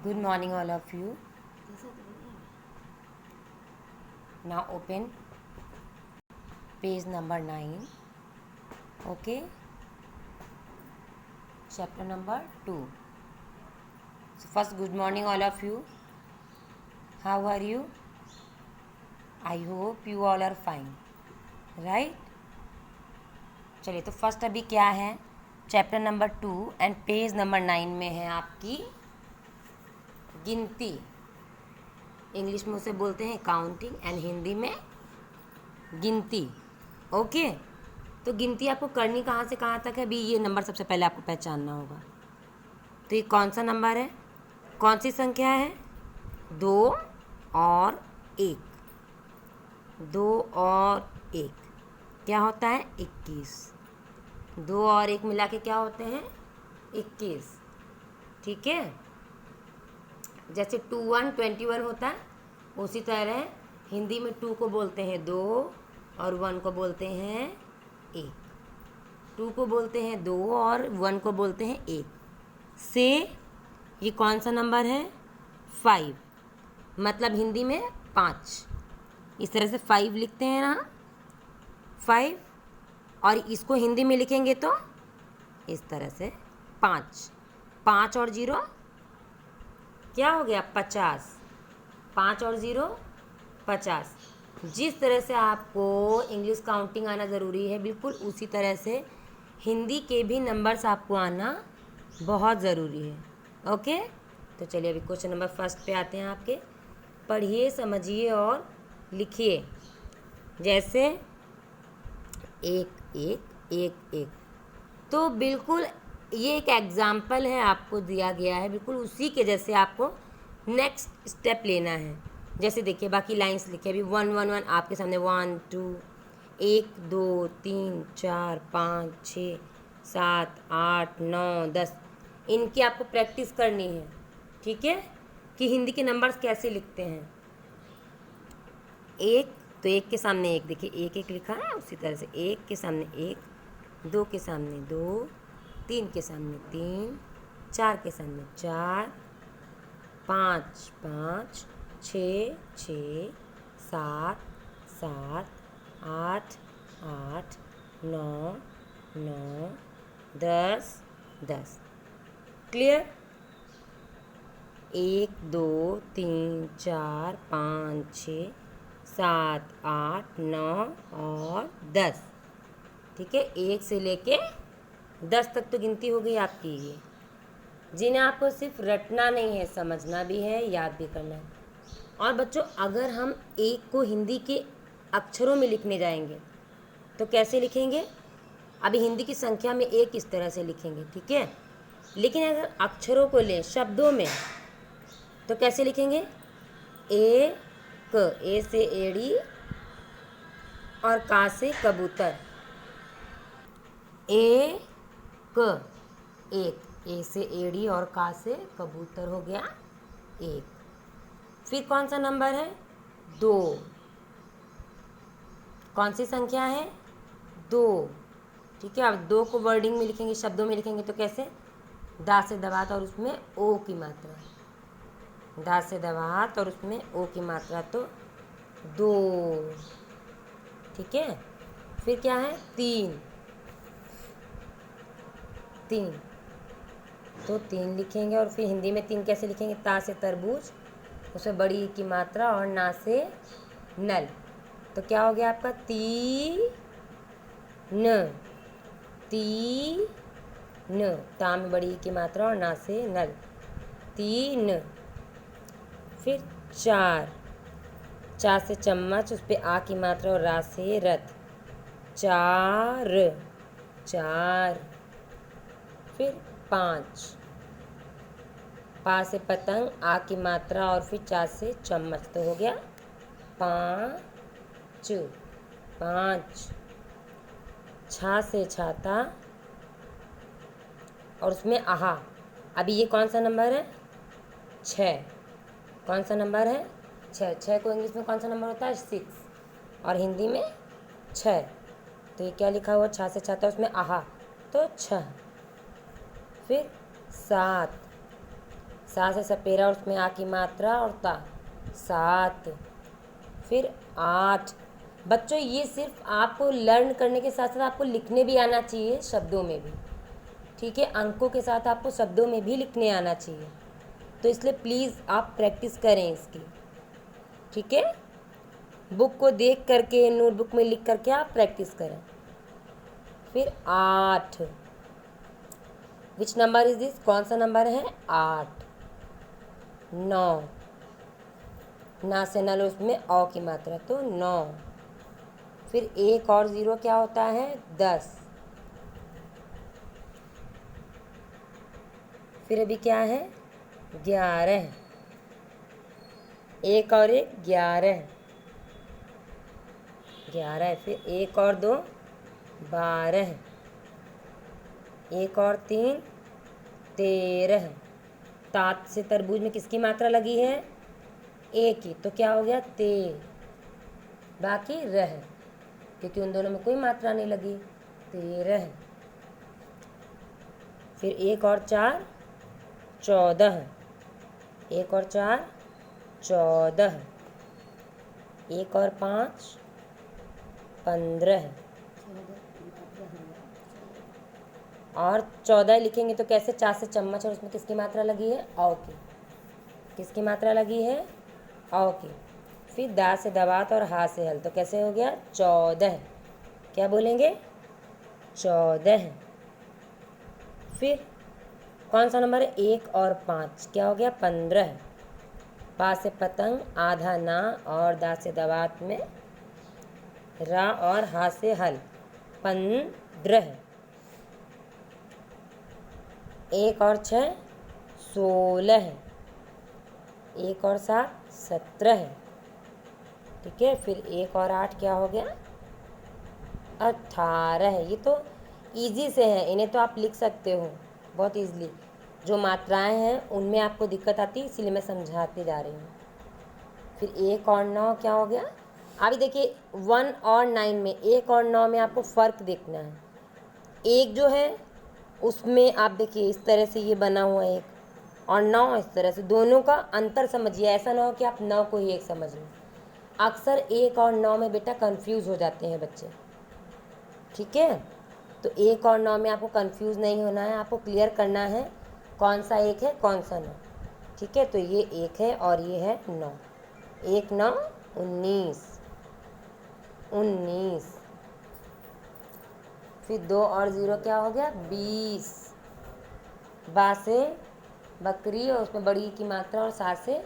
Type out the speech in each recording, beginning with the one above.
Good morning, all of you. Now open page number 9. Okay. Chapter number 2. So first, good morning, all of you. How are you? I hope you all are fine. Right? चलिए, तो first अभी क्या है, chapter number 2 and page number 9 में है आपकी गिनती. English में उसे बोलते हैं काउंटिंग एंड हिंदी में गिनती. ओके. तो गिनती आपको करनी कहाँ से कहाँ तक है. अभी ये नंबर सबसे पहले आपको पहचानना होगा. तो ये कौन सा नंबर है, कौन सी संख्या है. 2 और 1. 2 और 1 क्या होता है, 21. 2 और 1 मिला के क्या होते हैं, 21. ठीक है. जैसे 2 1 21 होता है, उसी तरह हिंदी में 2 को बोलते हैं 2 और 1 को बोलते हैं 1. 2 को बोलते हैं 2 और 1 को बोलते हैं 1. से ये कौन सा नंबर है, 5. मतलब हिंदी में 5. इस तरह से 5 लिखते हैं ना, 5. और इसको हिंदी में लिखेंगे तो इस तरह से 5. 5 और 0 क्या हो गया, 50. 5 और 0 50. जिस तरह से आपको इंग्लिश काउंटिंग आना ज़रूरी है, बिल्कुल उसी तरह से हिंदी के भी नंबर्स आपको आना बहुत ज़रूरी है. ओके. तो चलिए अभी क्वेश्चन नंबर फर्स्ट पे आते हैं आपके. पढ़िए, समझिए और लिखिए. जैसे 1 1 1 1. तो बिल्कुल ये एक एग्जाम्पल है, आपको दिया गया है, बिल्कुल उसी के जैसे आपको नेक्स्ट स्टेप लेना है. जैसे देखिए बाकी लाइंस लिखे अभी 1 1 1 आपके सामने 1 2 1 2 3 4 5 6 7 8 9 10. इनकी आपको प्रैक्टिस करनी है. ठीक है, कि हिंदी के नंबर्स कैसे लिखते हैं. 1 तो 1 के सामने 1, देखिए 1 1 लिखा है, उसी तरह से 1 के सामने 1, 2 के सामने 2, 3 के सामने 3, 4 के सामने 4, 5 5, 6 6, 7 7, 8 8, 9 9, 10 10. क्लियर. 1 2 3 4 5 6 7 8 9 और 10. ठीक है, 1 से लेके 10 तक तो गिनती हो गई आपकी. ये जिन्हें आपको सिर्फ रटना नहीं है, समझना भी है, याद भी करना है. और बच्चों अगर हम 1 को हिंदी के अक्षरों में लिखने जाएंगे तो कैसे लिखेंगे. अभी हिंदी की संख्या में 1 इस तरह से लिखेंगे. ठीक है, लेकिन अगर अक्षरों को लें शब्दों में तो कैसे लिखेंगे. ए से एड़ी और का से कबूतर. एक. ए से एड़ी और का से कबूतर हो गया 1. फिर कौन सा नंबर है, 2. कौन सी संख्या है, 2. ठीक है, अब 2 को वर्डिंग में लिखेंगे, शब्दों में लिखेंगे तो कैसे, दा से दबात और उसमें ओ की मात्रा. दा से दबात और उसमें ओ की मात्रा तो 2. ठीक है. फिर क्या है, 3. तो 3 लिखेंगे. और फिर हिंदी में 3 कैसे लिखेंगे, ता से तरबूज, उसमें बड़ी की मात्रा और ना से नल. तो क्या हो गया आपका, 3 ता में बड़ी की मात्रा और ना से नल, 3. फिर 4 से चम्मच, उस पर आ की मात्रा और रा से रथ, 4. फिर 5 पा से पतंग, आ की मात्रा और फिर 4 से चम्मच, तो हो गया 5. छा से छाता और उसमें आहा. अभी ये कौन सा नंबर है, 6. कौन सा नंबर है, 6. 6 को इंग्लिश में कौन सा नंबर होता है, 6 और हिंदी में 6. तो ये क्या लिखा हुआ, छा से छाता उसमें आहा, तो 6. फिर 7 सा से सपेरा और उसमें आ की मात्रा और ता 7, फिर 8। बच्चों ये सिर्फ आपको लर्न करने के साथ साथ आपको लिखने भी आना चाहिए, शब्दों में भी, ठीक है। अंकों के साथ आपको शब्दों में भी लिखने आना चाहिए, तो इसलिए प्लीज़ आप प्रैक्टिस करें इसकी, ठीक है। बुक को देख करके, नोटबुक में लिख करके आप प्रैक्टिस करें। फिर 8, विच नंबर इज दिस, कौन सा नंबर है, 8। 9, ना से नल उसमें औ की मात्रा तो 9। फिर 1 और 0 क्या होता है, 10। फिर अभी क्या है, 11। 1 और 1 11, 11। फिर 1 और 2 12, 1 और 3 13। तात से तरबूज में किसकी मात्रा लगी है, एक की, तो क्या हो गया, ते। बाकी रह, क्योंकि उन दोनों में कोई मात्रा नहीं लगी, 13। फिर 1 और 4 14, 1 और 4 14, 1 और 5 15, और 14 लिखेंगे तो कैसे, 4 से चम्मच और उसमें किसकी मात्रा लगी है, औ की। किसकी मात्रा लगी है, औ की। फिर दा से दवात और हा से हल, तो कैसे हो गया, 14। क्या बोलेंगे, 14। फिर कौन सा नंबर है, 1 और 5, क्या हो गया, 15। पा से पतंग, आधा ना, और दा से दवात में रा और हा से हल, 15। 1 और 6 16, 1 और 7 17, ठीक है। फिर 1 और 8 क्या हो गया, 18। ये तो इजी से है, इन्हें तो आप लिख सकते हो बहुत इजीली। जो मात्राएं हैं उनमें आपको दिक्कत आती है, इसीलिए मैं समझाते जा रही हूँ। फिर 1 और 9 क्या हो गया, अभी देखिए 1 और 9 में, 1 और 9 में आपको फ़र्क देखना है। एक जो है उसमें आप देखिए इस तरह से ये बना हुआ है एक, और 9 इस तरह से, दोनों का अंतर समझिए, ऐसा ना हो कि आप 9 को ही एक समझ लें। अक्सर 1 और 9 में बेटा कंफ्यूज हो जाते हैं बच्चे, ठीक है। तो 1 और 9 में आपको कंफ्यूज नहीं होना है, आपको क्लियर करना है कौन सा 1 है कौन सा 9, ठीक है। तो ये 1 है और ये है 9, 1 9 19, 19। फिर 2 और 0 क्या हो गया, 20। बा से बकरी और उसमें बड़ी की मात्रा और सा से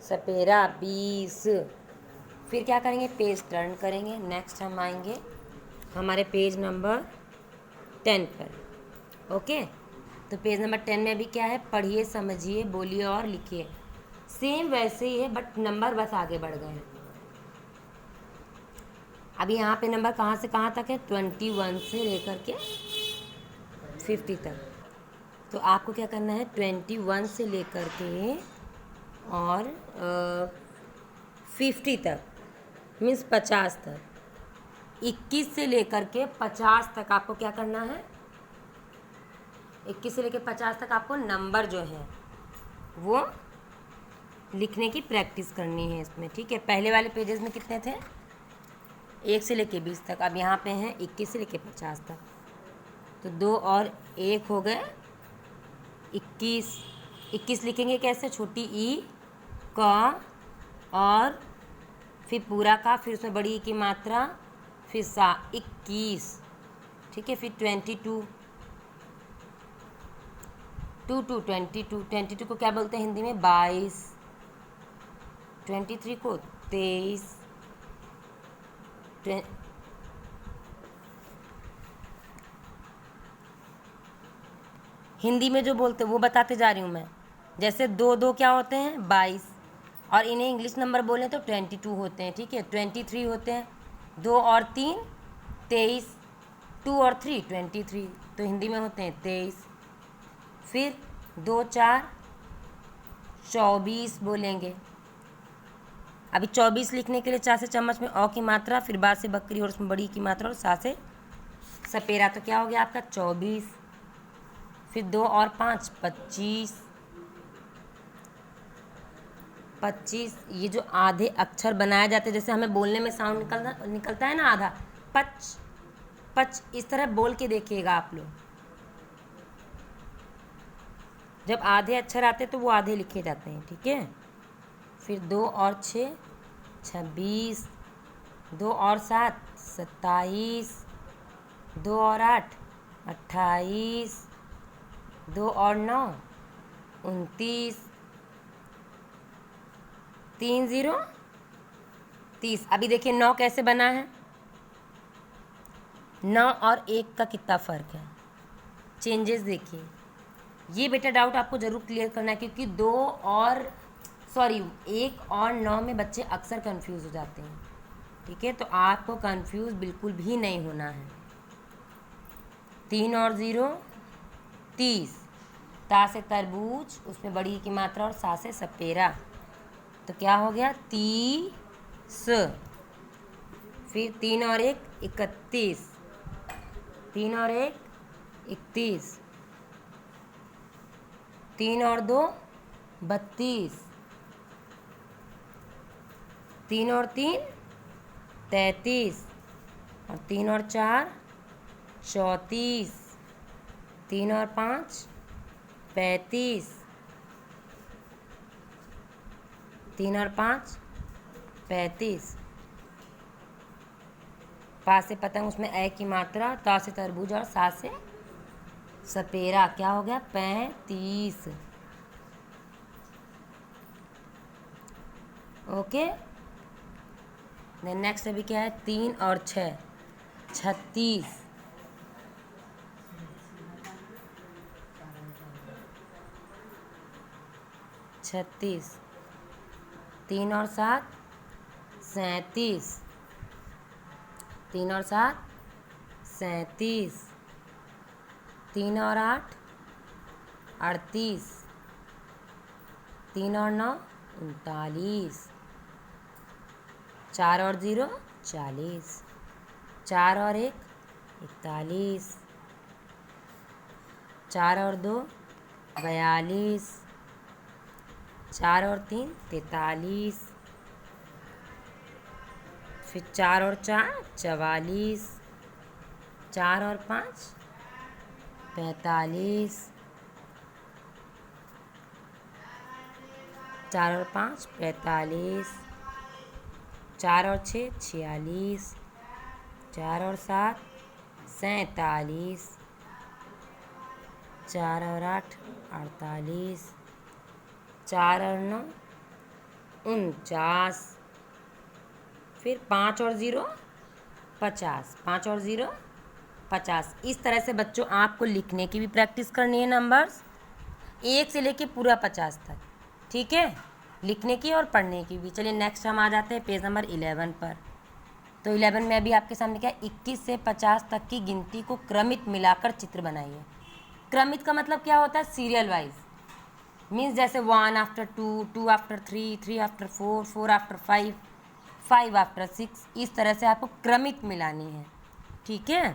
सपेरा, 20। फिर क्या करेंगे, पेज टर्न करेंगे। नेक्स्ट हम आएंगे हमारे पेज नंबर 10 पर, ओके। तो पेज नंबर 10 में भी क्या है, पढ़िए, समझिए, बोलिए और लिखिए। सेम वैसे ही है, बट नंबर बस आगे बढ़ गए हैं। अभी यहाँ पे नंबर कहाँ से कहाँ तक है, 21 से लेकर के 50 तक। तो आपको क्या करना है, 21 से लेकर के और 50 तक, मीन्स 50 तक, 21 से लेकर के 50 तक आपको क्या करना है, 21 से लेकर 50 तक आपको नंबर जो है वो लिखने की प्रैक्टिस करनी है इसमें, ठीक है। पहले वाले पेजेस में कितने थे, 1 से लेकर 20 तक, अब यहाँ पे हैं 21 से लेकर 50 तक। तो 2 और 1 हो गए 21। 21 लिखेंगे कैसे, छोटी ई का और फिर पूरा का, फिर उसमें बड़ी ई की मात्रा, फिर सा, 21, ठीक है। फिर 22, 22 को क्या बोलते हैं हिंदी में, 22। 23 को 23। हिंदी में जो बोलते हैं वो बताते जा रही हूँ मैं। जैसे 2 2 क्या होते हैं, 22, और इन्हें इंग्लिश नंबर बोलें तो 22 होते हैं, ठीक है। 23 होते हैं, 2 और 3 23, 2 और 3 23, तो हिंदी में होते हैं 23। फिर 2 4 24 बोलेंगे। अभी 24 लिखने के लिए 4 से चम्मच में औ की मात्रा, फिर बाद से बकरी और उसमें बड़ी की मात्रा और सा से सपेरा, तो क्या हो गया आपका 24। फिर 2 और 5 25, 25। ये जो आधे अक्षर बनाए जाते हैं, जैसे हमें बोलने में साउंड निकलता है ना आधा, पच पच, इस तरह बोल के देखिएगा आप लोग। जब आधे अक्षर आते हैं तो वो आधे लिखे जाते हैं, ठीक है। फिर 2 और 6 26, 2 और 7 27, 2 और 8 28, 2 और 9 29, 3 0 30। अभी देखिए 9 कैसे बना है, 9 और 1 का कितना फ़र्क है, चेंजेस देखिए। ये बेटा डाउट आपको ज़रूर क्लियर करना है, क्योंकि 1 और 9 में बच्चे अक्सर कंफ्यूज हो जाते हैं, ठीक है। तो आपको कंफ्यूज बिल्कुल भी नहीं होना है। 3 और 0 30, ता से तरबूज, उसमें बड़ी की मात्रा, और सा से सपेरा, तो क्या हो गया 30। फिर 3 और 1 31, 3 और 1 31, 3 और 2 32, 3 और 3 33, और 3 और 4 34, 3 और 5 35, 3 और 5 35, पा से पतंग, उसमें ए की मात्रा, ता से तरबूज, और सा से सपेरा, क्या हो गया 35। ओके। देन नेक्स्ट अभी क्या है, 3 और 6 36, 36, 3 और 7 37, 3 और 7 37, 3 और 8 38, 3 और 9 39, 4 और 0 40, 4 और 1 41, 4 और 2 42, 4 और 3 43, फिर 4 और 4 44, 4 और 5 45, 4 और 5 45, 4 और 6 46, 4 और 7 47, 4 और 8 48, 4 और 9 49, फिर 5 और 0 50, 5 और 0 50। इस तरह से बच्चों आपको लिखने की भी प्रैक्टिस करनी है, नंबर्स 1 से लेके पूरा 50 तक, ठीक है, लिखने की और पढ़ने की भी। चलिए नेक्स्ट हम आ जाते हैं पेज नंबर 11 पर। तो 11 में अभी आपके सामने क्या है, 21 से 50 तक की गिनती को क्रमित मिलाकर चित्र बनाइए। क्रमित का मतलब क्या होता है, सीरियल वाइज, मीन्स जैसे 1 after 2, 2 after 3, 3 after 4, 4 after 5, 5 after 6, इस तरह से आपको क्रमित मिलानी है, ठीक है।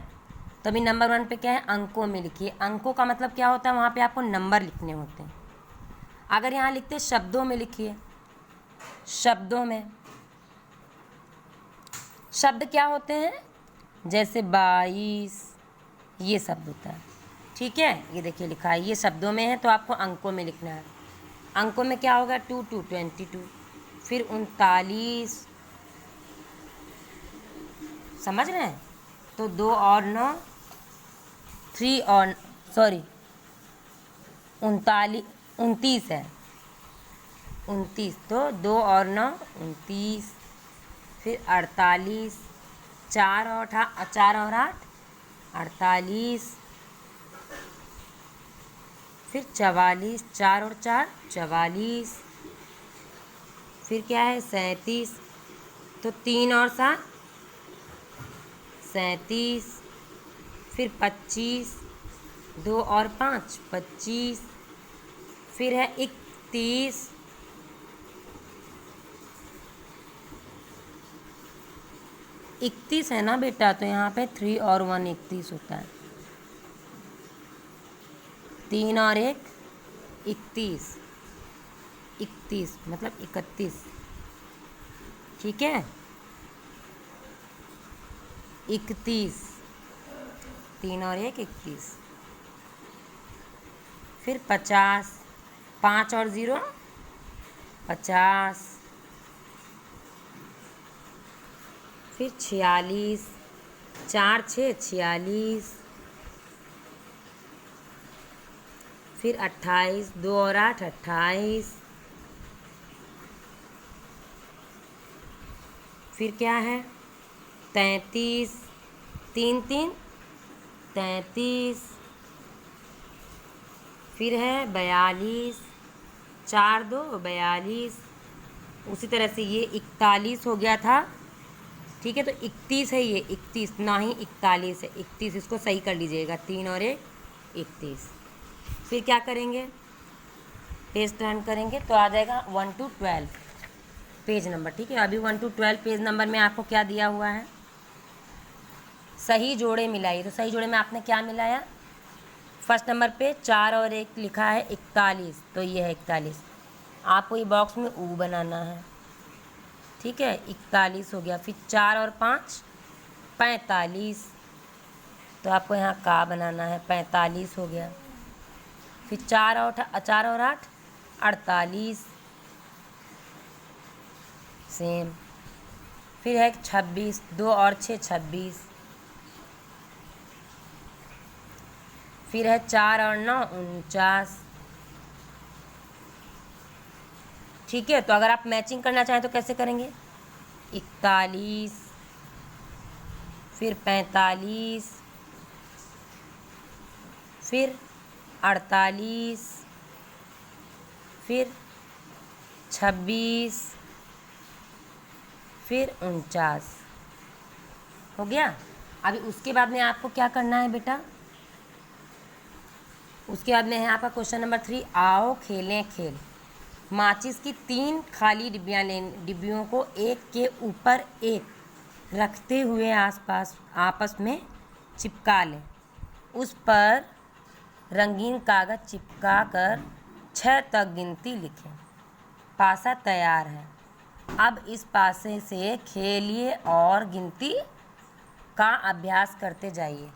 तो अभी नंबर 1 पे क्या है, अंकों में लिखिए। अंकों का मतलब क्या होता है, वहाँ पे आपको नंबर लिखने होते हैं। अगर यहाँ लिखते शब्दों में लिखिए, शब्दों में शब्द क्या होते हैं, जैसे 22, ये शब्द होता है, ठीक है। ये देखिए लिखा है, ये शब्दों में है, तो आपको अंकों में लिखना है। अंकों में क्या होगा, 2 2 22, फिर 39, समझ रहे हैं। तो 2 और 9 3 और 29 है, 29, तो 2 और 9 29, फिर 48, 4 और 8 48, फिर 44, 4 और 4 44, फिर क्या है 37, तो 3 और 7 37, फिर 25, 2 और 5 25, फिर है 31, है ना बेटा, तो यहाँ पे 3 और 1 31 होता है, 3 और 1 31, 31 मतलब 31, ठीक है। 31, 3 और 1 31। फिर 50, 5 और 0 50। फिर 46, 4 6 46। फिर 28, 2 और 8 28। फिर क्या है 33, 3 3 33। फिर है 42, 4 2 42। उसी तरह से ये 41 हो गया था, ठीक है। तो 31 है, ये 31 ना ही 41 है, 31 इसको सही कर लीजिएगा, 3 और 1 31। फिर क्या करेंगे, पेज टर्न करेंगे तो आ जाएगा 1 to 12 पेज नंबर, ठीक है। अभी 1 to 12 पेज नंबर में आपको क्या दिया हुआ है, सही जोड़े मिलाइए। तो सही जोड़े में आपने क्या मिलाया, फर्स्ट नंबर पे 4 और 1 लिखा है 41, तो ये है 41। आपको ये बॉक्स में ऊ बनाना है, ठीक है। 41 हो गया। फिर 4 और 5 45, तो आपको यहाँ का बनाना है, 45 हो गया। फिर 4 और 8 48, सेम। फिर है 26, 2 और 6 26। फिर है 4 और 9 49, ठीक है। तो अगर आप मैचिंग करना चाहें तो कैसे करेंगे, 41, फिर 45, फिर 48, फिर 26, फिर 49 हो गया। अभी उसके बाद में आपको क्या करना है बेटा, उसके बाद में है आपका क्वेश्चन नंबर 3, आओ खेलें खेल। माचिस की 3 खाली डिब्बियों को एक के ऊपर एक रखते हुए आसपास आपस में चिपका लें। उस पर रंगीन कागज़ चिपका कर 6 तक गिनती लिखें। पासा तैयार है। अब इस पासे से खेलिए और गिनती का अभ्यास करते जाइए।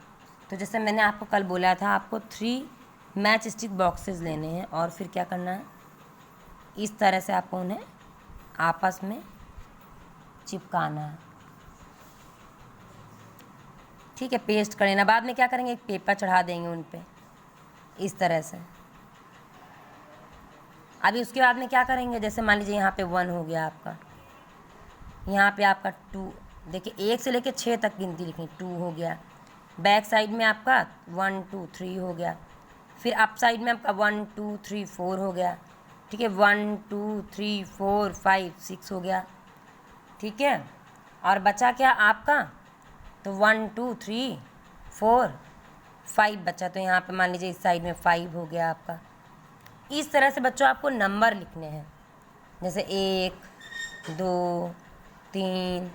तो जैसे मैंने आपको कल बोला था, आपको 3 मैच स्टिक बॉक्सेस लेने हैं और फिर क्या करना है, इस तरह से आपको उन्हें आपस में चिपकाना है, ठीक है। पेस्ट कर लेना। बाद में क्या करेंगे, एक पेपर चढ़ा देंगे उन पे इस तरह से। अभी उसके बाद में क्या करेंगे, जैसे मान लीजिए यहाँ पे 1 हो गया आपका, यहाँ पे आपका 2, देखिए 1 से लेके 6 तक गिनती लिखनी, 2 हो गया। बैक साइड में आपका 1 2 3 हो गया। फिर अप साइड में आपका 1 2 3 4 हो गया, ठीक है। 1 2 3 4 5 6 हो गया, ठीक है। और बचा क्या आपका, तो 1 2 3 4 5 बचा, तो यहाँ पे मान लीजिए इस साइड में 5 हो गया आपका। इस तरह से बच्चों आपको नंबर लिखने हैं, जैसे 1 2 3,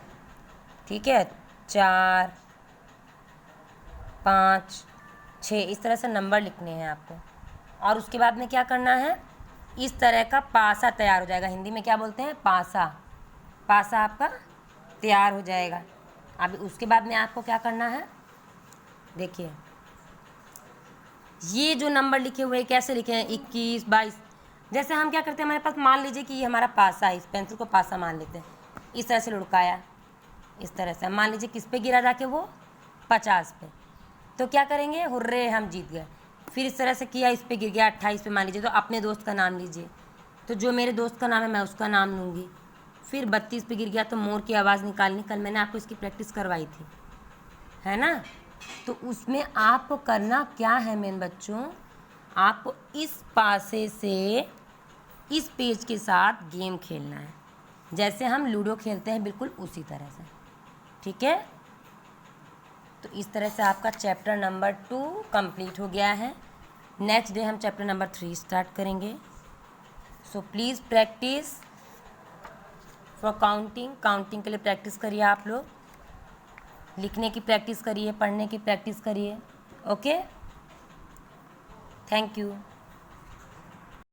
ठीक है, 4 5 6, इस तरह से नंबर लिखने हैं आपको। और उसके बाद में क्या करना है, इस तरह का पासा तैयार हो जाएगा। हिंदी में क्या बोलते हैं, पासा। पासा आपका तैयार हो जाएगा। अब उसके बाद में आपको क्या करना है, देखिए ये जो नंबर लिखे हुए कैसे लिखे हैं, 21 22। जैसे हम क्या करते हैं, हमारे पास मान लीजिए कि ये हमारा पासा है, इस पेंसिल को पासा मान लेते हैं। इस तरह से लुढ़काया, इस तरह से मान लीजिए किस पे गिरा जाके, वो 50 पे। तो क्या करेंगे, हुर्रे हम जीत गए। फिर इस तरह से किया, इस पे गिर गया 28 पे मान लीजिए, तो अपने दोस्त का नाम लीजिए। तो जो मेरे दोस्त का नाम है मैं उसका नाम लूँगी। फिर 32 पे गिर गया तो मोर की आवाज़ निकालनी, कल मैंने आपको इसकी प्रैक्टिस करवाई थी, है ना। तो उसमें आपको करना क्या है मेन बच्चों, आपको इस पासे से इस पेज के साथ गेम खेलना है, जैसे हम लूडो खेलते हैं, बिल्कुल उसी तरह से, ठीक है। तो इस तरह से आपका चैप्टर नंबर 2 कंप्लीट हो गया है। नेक्स्ट डे हम चैप्टर नंबर 3 स्टार्ट करेंगे। So please practice for counting. Counting के लिए प्रैक्टिस करिए आप लोग, लिखने की प्रैक्टिस करिए, पढ़ने की प्रैक्टिस करिए। Okay, thank you.